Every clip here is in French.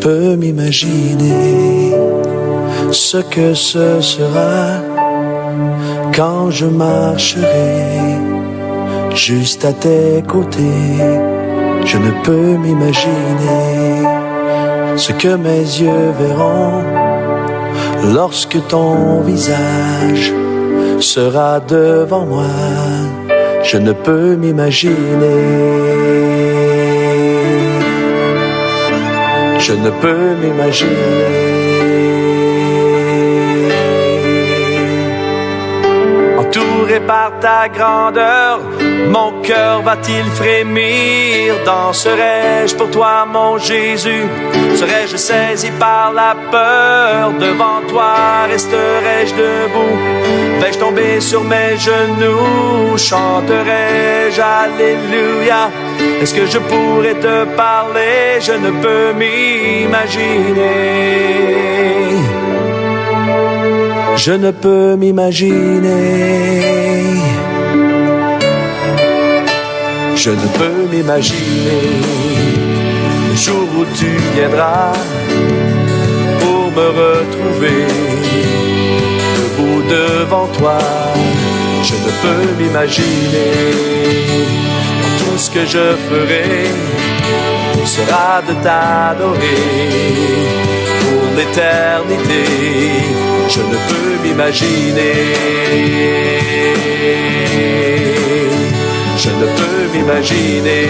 peux m'imaginer ce que ce sera quand je marcherai juste à tes côtés. Je ne peux m'imaginer ce que mes yeux verront lorsque ton visage sera devant moi. Je ne peux m'imaginer. Je ne peux m'imaginer. Entouré par ta grandeur, mon cœur va-t-il frémir? Danserai-je pour toi, mon Jésus? Serai-je saisi par la peur? Devant toi resterai-je debout? Vais-je tomber sur mes genoux? Chanterai-je Alléluia? Est-ce que je pourrais te parler? Je ne peux m'imaginer. Je ne peux m'imaginer. Je ne peux m'imaginer le jour où tu viendras pour me retrouver debout devant toi. Je ne peux m'imaginer quand tout ce que je ferai sera de t'adorer pour l'éternité. Je ne peux m'imaginer. Je ne peux m'imaginer.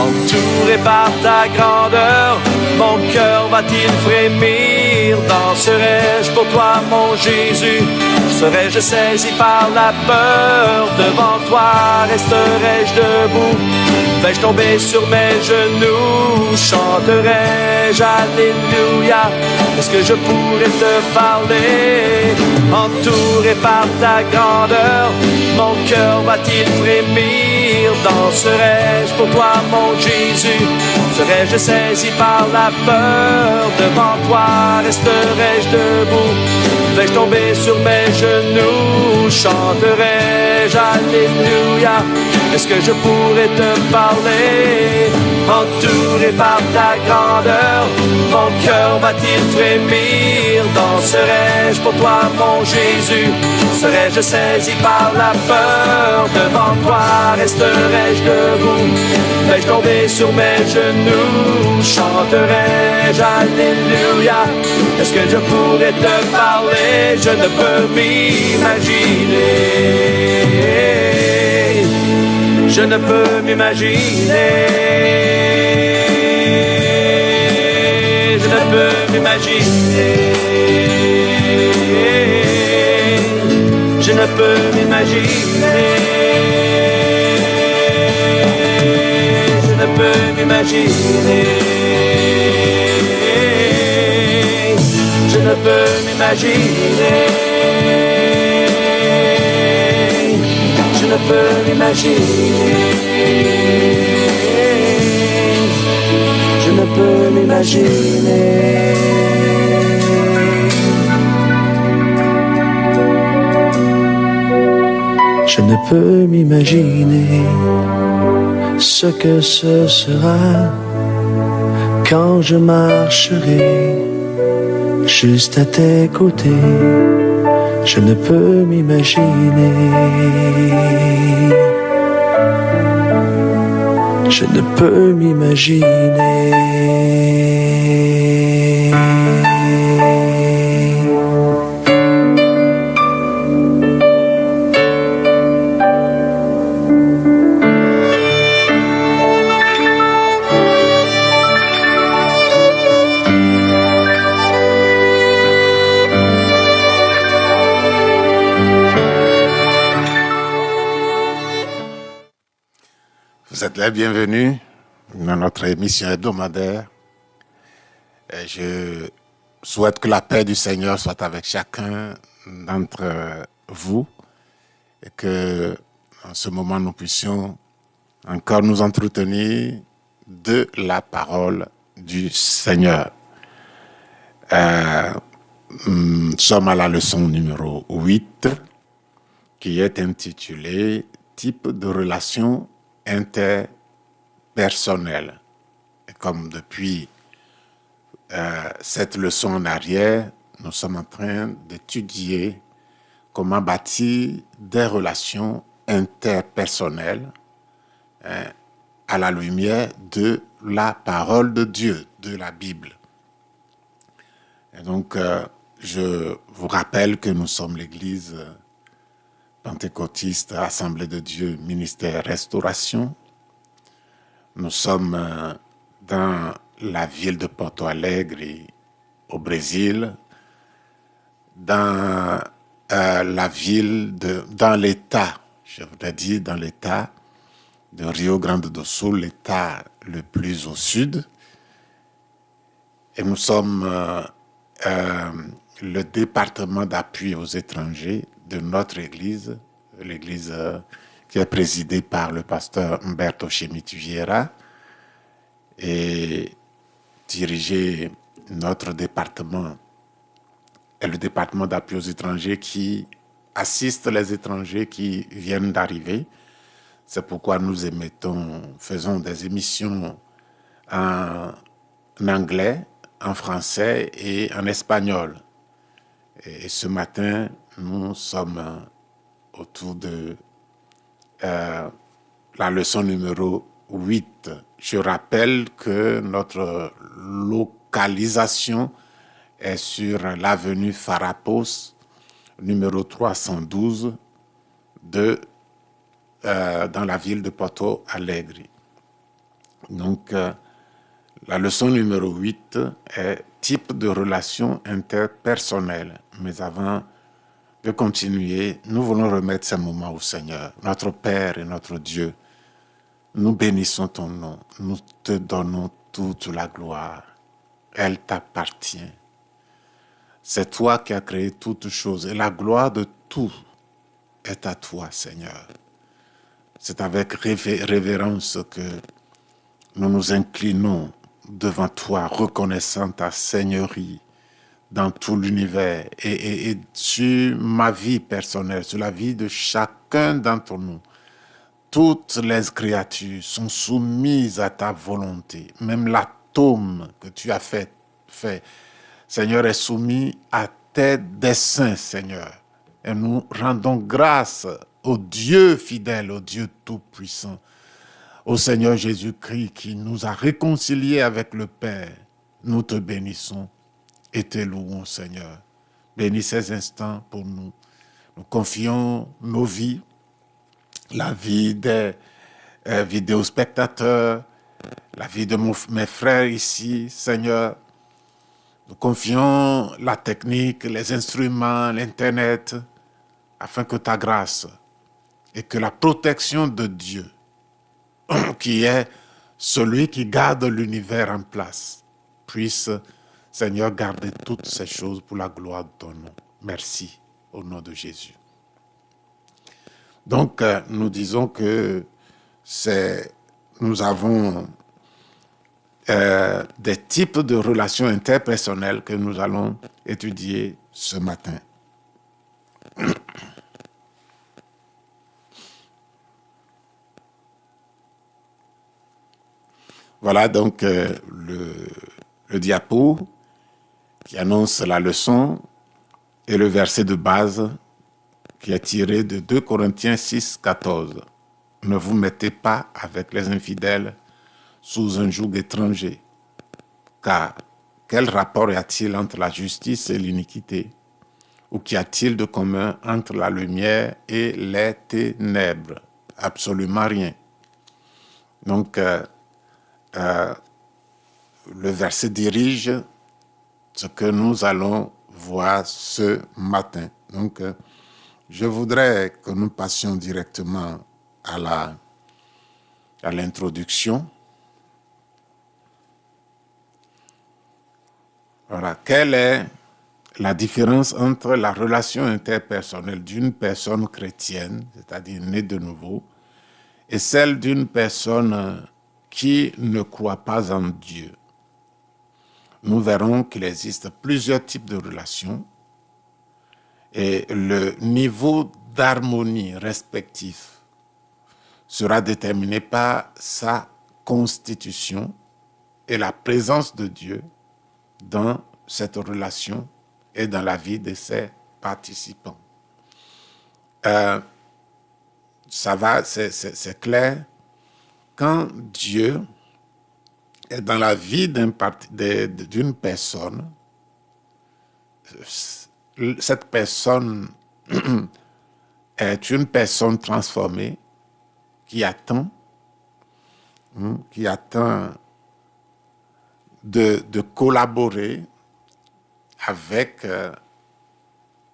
Entouré par ta grandeur, mon cœur va-t-il frémir? Danserai-je pour toi, mon Jésus? Serai-je saisi par la peur? Devant toi resterai-je debout? Vais-je tomber sur mes genoux? Chanterai-je Alléluia? Est-ce que je pourrais te parler? Entouré par ta grandeur, mon cœur va-t-il frémir? Danserai-je pour toi, mon Jésus? Serai-je saisi par la peur? Devant toi resterai-je debout? Vais-je tomber sur mes genoux? Chanterai-je Alléluia? Est-ce que je pourrais te parler? Entouré par ta grandeur, mon cœur va-t-il frémir? Danserai-je pour toi, mon Jésus? Serai-je saisi par la peur? Devant toi resterai-je debout? Vais-je tomber sur mes genoux? Chanterai-je Alléluia? Est-ce que je pourrais te parler? Je ne peux m'imaginer. Je ne peux m'imaginer. Je ne peux m'imaginer. Je ne peux m'imaginer. Je ne peux m'imaginer. Je ne peux m'imaginer. Je ne peux m'imaginer. Je ne peux m'imaginer. Je ne peux m'imaginer ce que ce sera quand je marcherai juste à tes côtés. Je ne peux m'imaginer. Je ne peux m'imaginer. Vous êtes les bienvenus dans notre émission hebdomadaire. Et je souhaite que la paix du Seigneur soit avec chacun d'entre vous et que en ce moment nous puissions encore nous entretenir de la parole du Seigneur. Nous sommes à la leçon numéro 8 qui est intitulée « Type de relation interpersonnelle ». personnel. Et comme depuis cette leçon en arrière, nous sommes en train d'étudier comment bâtir des relations interpersonnelles à la lumière de la parole de Dieu, de la Bible. Et donc, je vous rappelle que nous sommes l'Église pentecôtiste, Assemblée de Dieu, ministère Restauration. Nous sommes dans la ville de Porto Alegre, au Brésil, dans dans l'État, je voudrais dire dans l'État de Rio Grande do Sul, l'État le plus au sud. Et nous sommes le département d'appui aux étrangers de notre Église, l'Église qui est présidée par le pasteur Humberto Chemit Vieira, et diriger notre département est le département d'appui aux étrangers qui assiste les étrangers qui viennent d'arriver. C'est pourquoi nous faisons des émissions en anglais, en français et en espagnol. Et ce matin, nous sommes autour de la leçon numéro 8. Je rappelle que notre localisation est sur l'avenue Farrapos, numéro 312, dans la ville de Porto Alegre. Donc, la leçon numéro 8 est type de relation interpersonnelle. Mais avant de continuer, nous voulons remettre ces moments au Seigneur, notre Père et notre Dieu. Nous bénissons ton nom, nous te donnons toute la gloire. Elle t'appartient. C'est toi qui as créé toutes choses et la gloire de tout est à toi, Seigneur. C'est avec révérence que nous nous inclinons devant toi, reconnaissant ta seigneurie dans tout l'univers et sur ma vie personnelle, sur la vie de chacun d'entre nous. Toutes les créatures sont soumises à ta volonté. Même l'atome que tu as fait, Seigneur, est soumis à tes desseins, Seigneur. Et nous rendons grâce au Dieu fidèle, au Dieu tout-puissant, au Seigneur Jésus-Christ qui nous a réconciliés avec le Père. Nous te bénissons et te louons, Seigneur. Bénis ces instants pour nous. Nous confions nos vies, la vie des vidéospectateurs, la vie de mes frères ici, Seigneur. Nous confions la technique, les instruments, l'Internet, afin que ta grâce et que la protection de Dieu, qui est celui qui garde l'univers en place, puisse, Seigneur, garder toutes ces choses pour la gloire de ton nom. Merci, au nom de Jésus. Donc, nous disons que nous avons des types de relations interpersonnelles que nous allons étudier ce matin. Voilà donc le diapo qui annonce la leçon et le verset de base qui est tiré de 2 Corinthiens 6, 14. Ne vous mettez pas avec les infidèles sous un joug étranger, car quel rapport y a-t-il entre la justice et l'iniquité? Ou qu'y a-t-il de commun entre la lumière et les ténèbres? Absolument rien. Donc, le verset dirige ce que nous allons voir ce matin. Donc, je voudrais que nous passions directement à l'introduction. Voilà. Quelle est la différence entre la relation interpersonnelle d'une personne chrétienne, c'est-à-dire née de nouveau, et celle d'une personne qui ne croit pas en Dieu? Nous verrons qu'il existe plusieurs types de relations et le niveau d'harmonie respectif sera déterminé par sa constitution et la présence de Dieu dans cette relation et dans la vie de ses participants. C'est clair, quand Dieu est dans la vie d'une personne, cette personne est une personne transformée qui attend de collaborer avec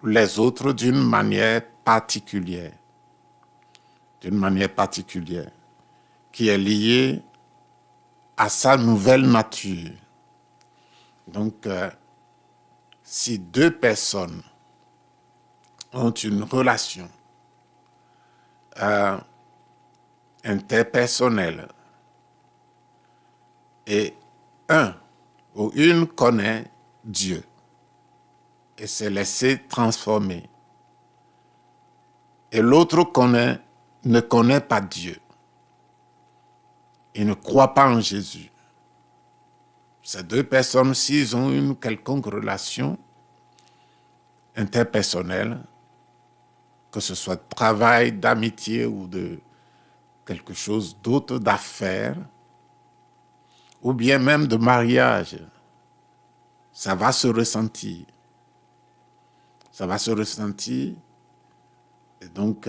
les autres d'une manière particulière, qui est liée à sa nouvelle nature. Donc, si deux personnes ont une relation interpersonnelle et un ou une connaît Dieu et s'est laissé transformer, et l'autre ne connaît pas Dieu et ne croit pas en Jésus. Ces deux personnes, s'ils ont une quelconque relation interpersonnelle, que ce soit de travail, d'amitié ou de quelque chose d'autre, d'affaires, ou bien même de mariage, ça va se ressentir. Et donc,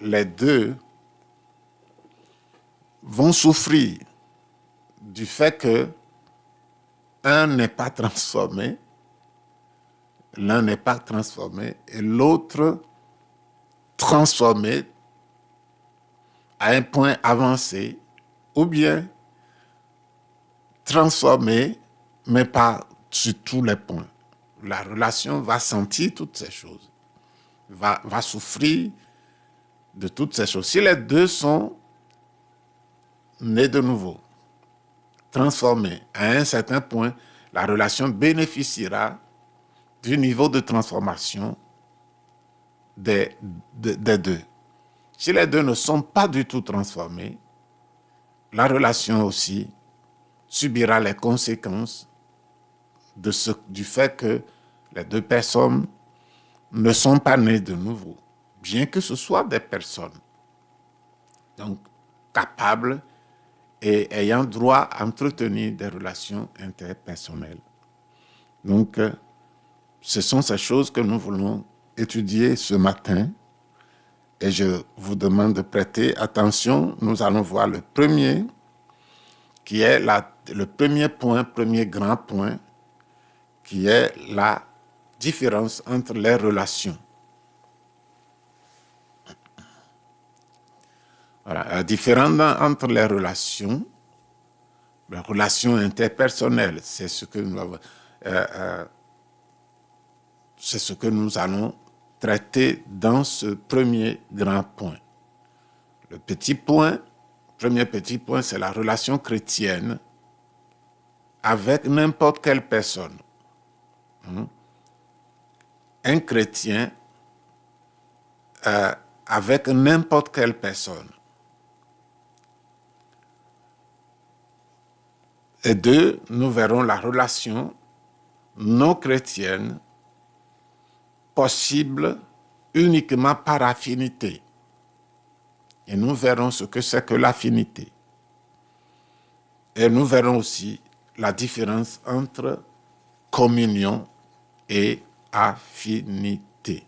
les deux vont souffrir du fait que l'un n'est pas transformé et l'autre transformé à un point avancé, ou bien transformé, mais pas sur tous les points. La relation va sentir toutes ces choses, va souffrir de toutes ces choses. Si les deux sont nés de nouveau, transformés à un certain point, la relation bénéficiera du niveau de transformation des deux. Si les deux ne sont pas du tout transformés, la relation aussi subira les conséquences du fait que les deux personnes ne sont pas nées de nouveau, bien que ce soient des personnes donc capables et ayant droit à entretenir des relations interpersonnelles. Donc, ce sont ces choses que nous voulons étudier ce matin. Et je vous demande de prêter attention. Nous allons voir le premier, qui est le premier grand point, qui est la différence entre les relations. Voilà, la différence entre les relations interpersonnelles, c'est ce que nous allons traiter dans ce premier grand point. Le premier petit point, c'est la relation chrétienne avec n'importe quelle personne. Un chrétien avec n'importe quelle personne. Et deux, nous verrons la relation non chrétienne possible uniquement par affinité. Et nous verrons ce que c'est que l'affinité. Et nous verrons aussi la différence entre communion et affinité.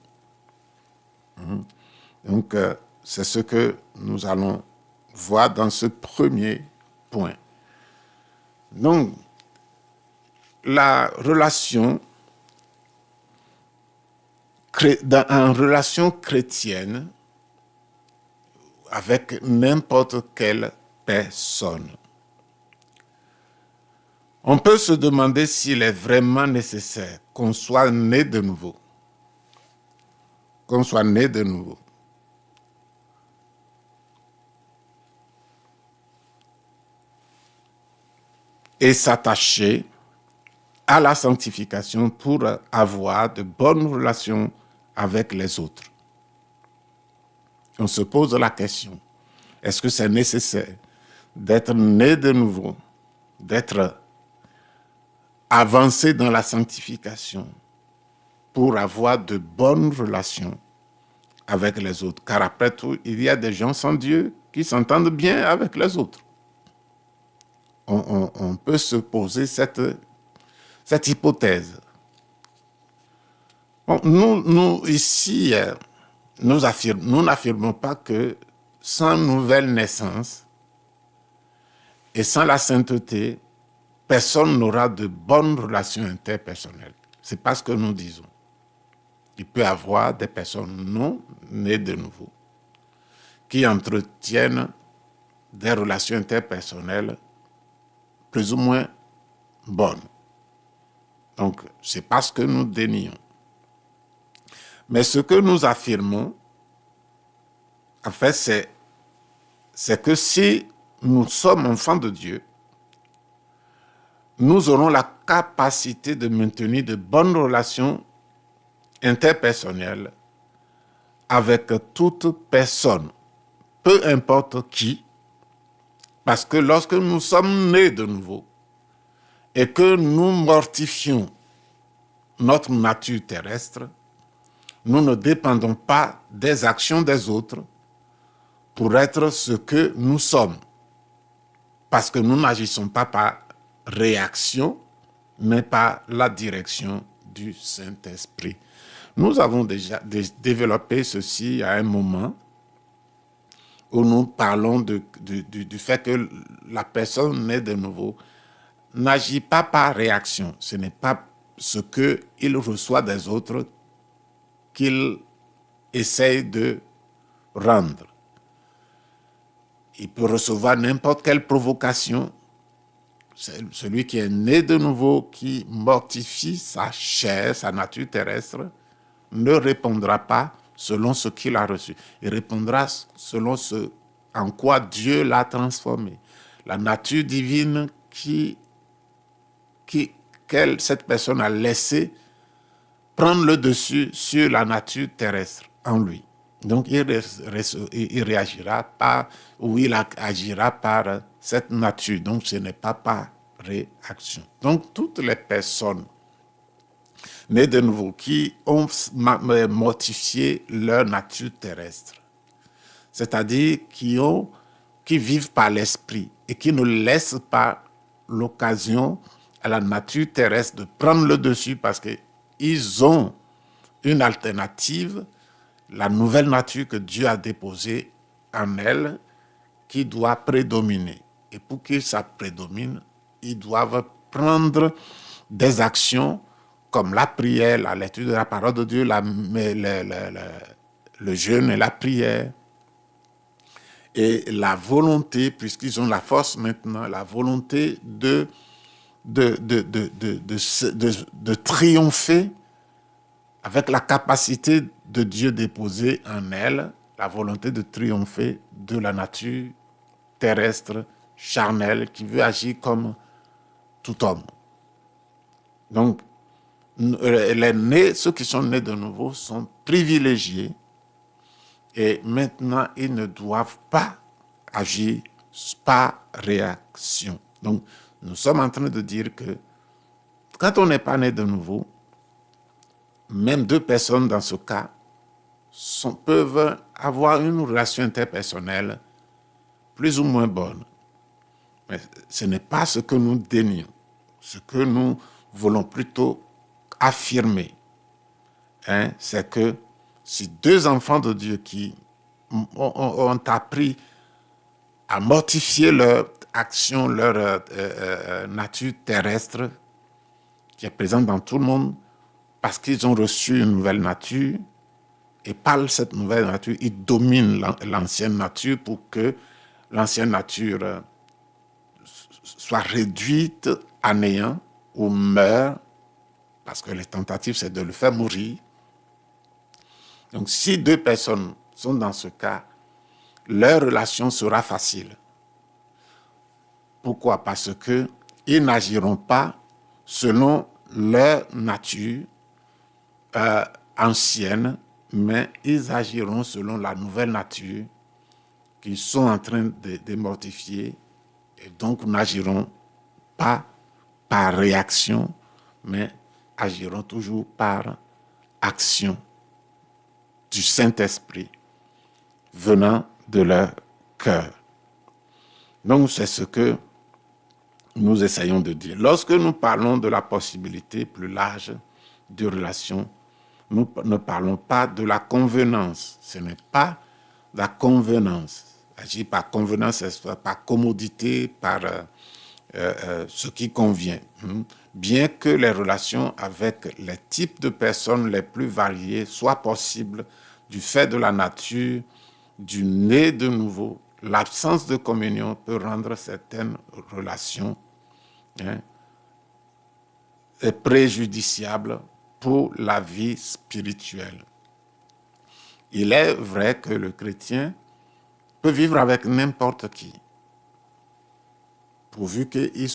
Donc, c'est ce que nous allons voir dans ce premier point. Donc, la relation en relation chrétienne avec n'importe quelle personne. On peut se demander s'il est vraiment nécessaire qu'on soit né de nouveau. Et s'attacher à la sanctification pour avoir de bonnes relations avec les autres. On se pose la question, Est-ce que c'est nécessaire d'être né de nouveau, d'être avancé dans la sanctification pour avoir de bonnes relations avec les autres? Car après tout, il y a des gens sans Dieu qui s'entendent bien avec les autres. On peut se poser cette hypothèse. Bon, nous ici, nous n'affirmons pas que sans nouvelle naissance et sans la sainteté, personne n'aura de bonnes relations interpersonnelles. C'est pas ce que nous disons. Il peut y avoir des personnes non nées de nouveau qui entretiennent des relations interpersonnelles plus ou moins bonnes. Donc, c'est pas ce que nous dénions. Mais ce que nous affirmons, en fait, c'est que si nous sommes enfants de Dieu, nous aurons la capacité de maintenir de bonnes relations interpersonnelles avec toute personne, peu importe qui, parce que lorsque nous sommes nés de nouveau et que nous mortifions notre nature terrestre, nous ne dépendons pas des actions des autres pour être ce que nous sommes, parce que nous n'agissons pas par réaction, mais par la direction du Saint-Esprit. Nous avons déjà développé ceci à un moment où nous parlons du fait que la personne née de nouveau n'agit pas par réaction. Ce n'est pas ce qu'il reçoit des autres qu'il essaye de rendre. Il peut recevoir n'importe quelle provocation. Celui qui est né de nouveau, qui mortifie sa chair, sa nature terrestre, ne répondra pas selon ce qu'il a reçu. Il répondra selon ce en quoi Dieu l'a transformé. La nature divine que cette personne a laissé prendre le dessus sur la nature terrestre en lui. Donc, il réagira par, ou il agira par cette nature. Donc, ce n'est pas par réaction. Donc, toutes les personnes nées de nouveau qui ont mortifié leur nature terrestre, c'est-à-dire qui vivent par l'esprit et qui ne laissent pas l'occasion à la nature terrestre de prendre le dessus parce qu'ils ont une alternative, la nouvelle nature que Dieu a déposée en elle, qui doit prédominer. Et pour que ça prédomine, ils doivent prendre des actions comme la prière, la lecture de la parole de Dieu, le jeûne et la prière. Et la volonté, puisqu'ils ont la force maintenant, la volonté de triompher avec la capacité de Dieu déposée en elle, la volonté de triompher de la nature terrestre, charnelle, qui veut agir comme tout homme. Donc, ceux qui sont nés de nouveau sont privilégiés et maintenant, ils ne doivent pas agir par réaction. Donc, nous sommes en train de dire que quand on n'est pas né de nouveau, même deux personnes dans ce cas peuvent avoir une relation interpersonnelle plus ou moins bonne. Mais ce n'est pas ce que nous dénions. Ce que nous voulons plutôt affirmer, c'est que si deux enfants de Dieu qui ont appris à mortifier leur action, leur nature terrestre, qui est présente dans tout le monde, parce qu'ils ont reçu une nouvelle nature, et par cette nouvelle nature, ils dominent l'ancienne nature pour que l'ancienne nature soit réduite à néant ou meure, parce que les tentatives, c'est de le faire mourir. Donc, si deux personnes sont dans ce cas, leur relation sera facile. Pourquoi? Parce qu'ils n'agiront pas selon leur nature ancienne, mais ils agiront selon la nouvelle nature qu'ils sont en train de mortifier, et donc nous n'agirons pas par réaction, mais agiront toujours par action du Saint-Esprit venant de leur cœur. Donc c'est ce que nous essayons de dire. Lorsque nous parlons de la possibilité plus large de relation, nous ne parlons pas de la convenance. Ce n'est pas la convenance. Agir par convenance, c'est par commodité, par ce qui convient. Bien que les relations avec les types de personnes les plus variées soient possibles du fait de la nature, du né de nouveau, l'absence de communion peut rendre certaines relations préjudiciables pour la vie spirituelle. Il est vrai que le chrétien peut vivre avec n'importe qui, pourvu qu'il